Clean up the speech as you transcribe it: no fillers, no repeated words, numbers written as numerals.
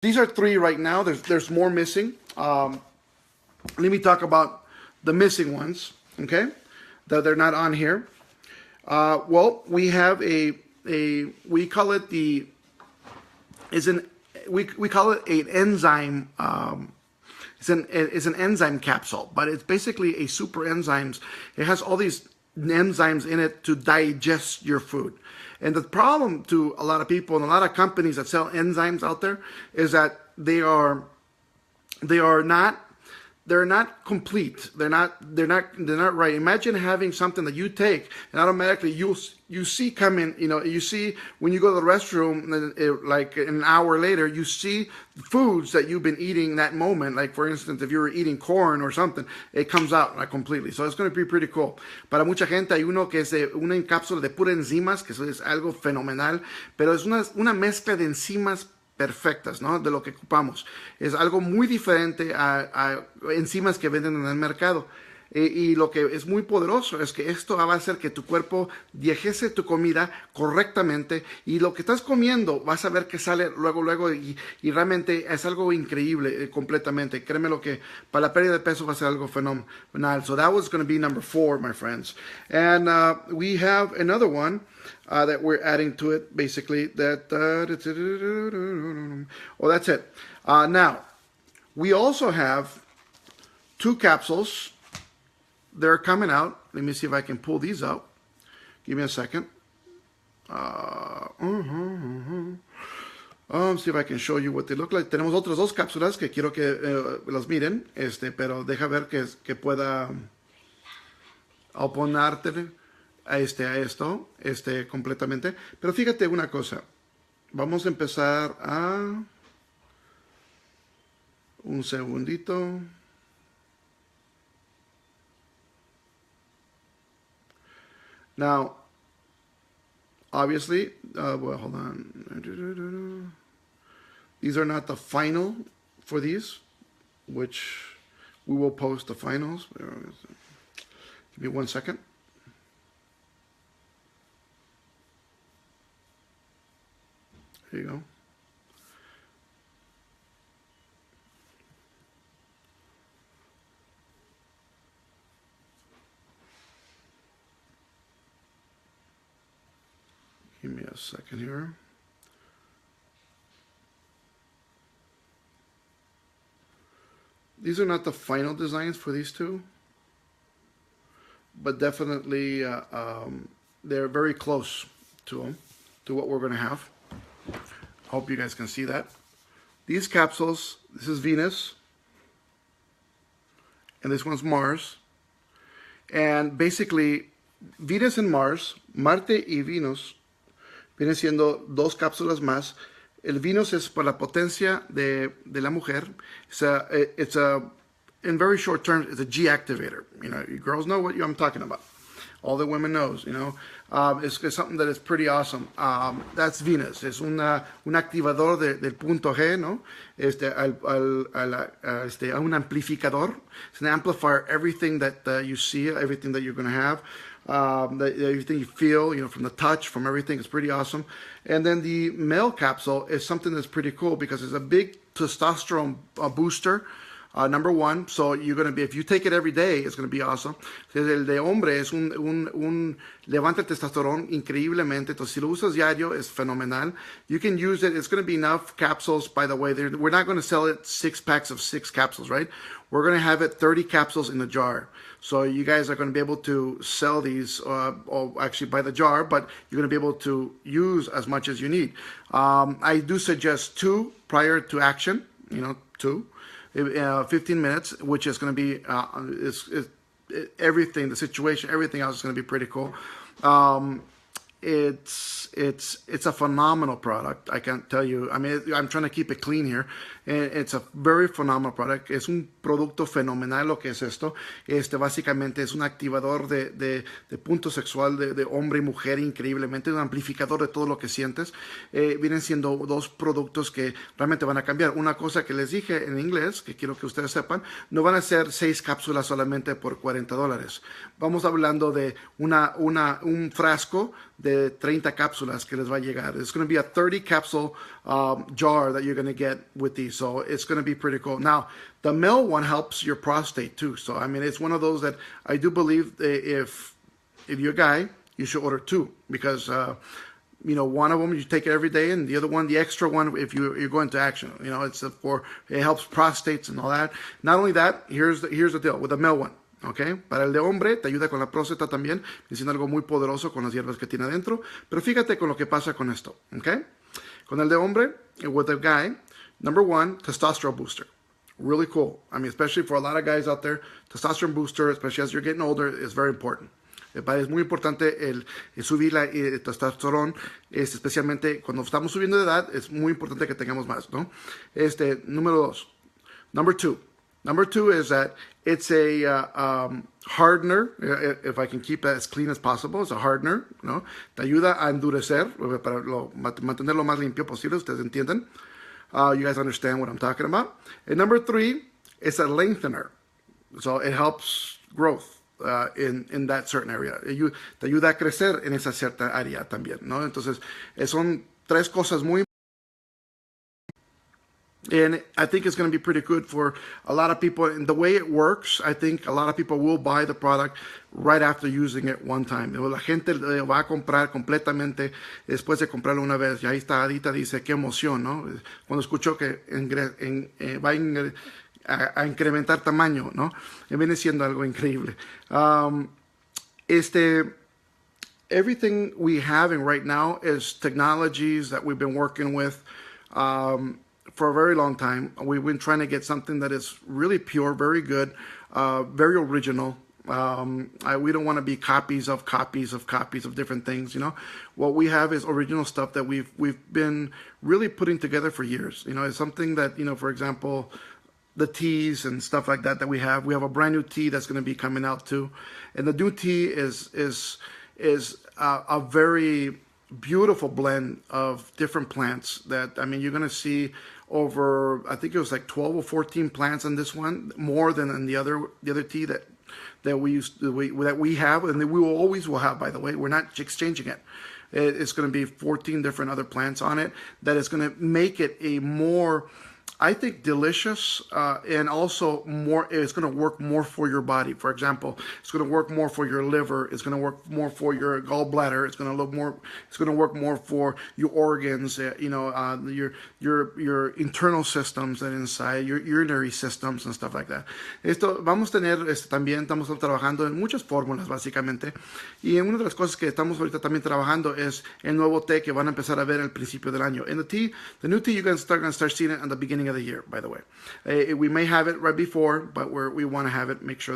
These are 3 right now. There's more missing. Let me talk about the missing ones, okay? That they're not on here. Well, we have we call it we call it an enzyme. It's an enzyme capsule, but it's basically a super enzymes. It has all these enzymes in it to digest your food. And the problem to a lot of people and a lot of companies that sell enzymes out there is that they are not complete. They're not right. Imagine having something that you take and automatically you see coming, you see when you go to the restroom, like an hour later, you see foods that you've been eating that moment. Like for instance, if you were eating corn or something, it comes out like completely. So it's going to be pretty cool. Para mucha gente hay uno que es una cápsula de pura enzimas, que eso es algo fenomenal, pero es una mezcla de enzimas perfectas, ¿no? De lo que ocupamos. Es algo muy diferente a enzimas que venden en el mercado. Y lo que es muy poderoso es que esto va a hacer que tu cuerpo digeste tu comida correctamente y lo que estás comiendo vas a ver que sale luego y realmente es algo increíble completamente. Créeme lo que para la pérdida de peso va a ser algo fenomenal. So that was going to be number 4, my friends. And we have another one that we're adding to it, basically. That's it. Now, we also have 2 capsules. They're coming out. Let me see if I can pull these out. Give me a second. See if I can show you what they look like. Tenemos otras 2 cápsulas que quiero que las miren, pero deja ver que pueda oponerte a esto, completamente. Pero fíjate una cosa. Vamos a empezar a... Un segundito. Now, obviously, well, hold on. These are not the final for these, which we will post the finals. Give me 1 second. Here you go. Give me a second here. These are not the final designs for these 2, but definitely they're very close to what we're going to have. Hope you guys can see that. These capsules, this is Venus, and this one's Mars. And basically, Venus and Mars, Marte y Venus, vienen siendo 2 cápsulas más. El Venus es para la potencia de la mujer. It's a, in very short terms, it's a G activator. You girls know what I'm talking about. All the women knows, it's something that is pretty awesome. That's Venus. Es un activador del punto G, ¿no? A un amplificador. It's an amplifier. Everything that you see, everything that you're going to have, everything you feel, from the touch, from everything, is pretty awesome. And then the male capsule is something that's pretty cool because it's a big testosterone booster. Number 1, so you're going to be, if you take it every day, it's going to be awesome. El de hombre es levanta el testosterone increíblemente. Entonces, si lo usas diario, es fenomenal. You can use it. It's going to be enough capsules, by the way. We're not going to sell it 6 packs of 6 capsules, right? We're going to have it 30 capsules in the jar. So you guys are going to be able to sell these, or actually by the jar, but you're going to be able to use as much as you need. I do suggest 2 prior to action, 2. 15 minutes, which is going to be everything, the situation, everything else is going to be pretty cool. It's a phenomenal product. I can't tell you. I mean, I'm trying to keep it clean here. It's a very phenomenal product. Es un producto fenomenal lo que es esto. Básicamente es un activador de punto sexual de hombre y mujer increíblemente, un amplificador de todo lo que sientes. Vienen siendo 2 productos que realmente van a cambiar. Una cosa que les dije en inglés, que quiero que ustedes sepan, no van a ser 6 cápsulas solamente por $40. Vamos hablando de un frasco de 30 cápsulas que les va a llegar. It's going to be a 30 capsule jar that you're going to get with these. So it's going to be pretty cool. Now, the male one helps your prostate too. So, I mean, it's one of those that I do believe if you're a guy, you should order two because, you know, one of them you take it every day, and the other one, the extra one, if you're going to action, you know, it's it helps prostates and all that. Not only that, here's the deal with the male one. Okay, para el de hombre te ayuda con la próstata también, diciendo algo muy poderoso con las hierbas que tiene adentro. Pero fíjate con lo que pasa con esto. Okay, con el de hombre, with the guy, number one, testosterone booster. Really cool. I mean, especially for a lot of guys out there, testosterone booster, especially as you're getting older, is very important. Es muy importante el subir el testosterona, especialmente cuando estamos subiendo de edad, es muy importante que tengamos más, ¿no? Número dos. Number two. Number two is that it's a hardener, if I can keep that as clean as possible. It's a hardener, ¿no? Te ayuda a endurecer, para mantenerlo más limpio posible, ustedes entienden. You guys understand what I'm talking about. And number three, it's a lengthener. So it helps growth in that certain area. Te ayuda a crecer en esa cierta área también, ¿no? Entonces, son tres cosas muy. And I think it's going to be pretty good for a lot of people. And the way it works, I think a lot of people will buy the product right after using it one time. La gente va a comprar completamente después de comprarlo una vez. Y ahí está Adita, dice, qué emoción, ¿no? Cuando escuchó que va a incrementar tamaño, ¿no? Viene siendo algo increíble. Everything we have right now is technologies that we've been working with for a very long time. We've been trying to get something that is really pure, very good, very original. We don't want to be copies of different things, you know. What we have is original stuff that we've been really putting together for years. You know, it's something that, you know, for example, the teas and stuff like that we have. We have a brand new tea that's going to be coming out too. And the new tea is a very beautiful blend of different plants that, I mean, you're going to see over, I think it was like 12 or 14 plants on this one, more than in the other tea that we have, and that we will have, by the way. We're not exchanging it. It's going to be 14 different other plants on it that is going to make it a more, I think, delicious, and also it's going to work more for your body. For example, it's going to work more for your liver. It's going to work more for your gallbladder. It's going to work more for your organs. You know, your internal systems and inside your urinary systems and stuff like that. Vamos a tener también estamos trabajando en muchas fórmulas básicamente. Y una de las cosas que estamos ahorita también trabajando es el nuevo té que van a empezar a ver al principio del año. And the new tea, you're going to start seeing it at the beginning of the year, by the way. We may have it right before, but we want to have it, make sure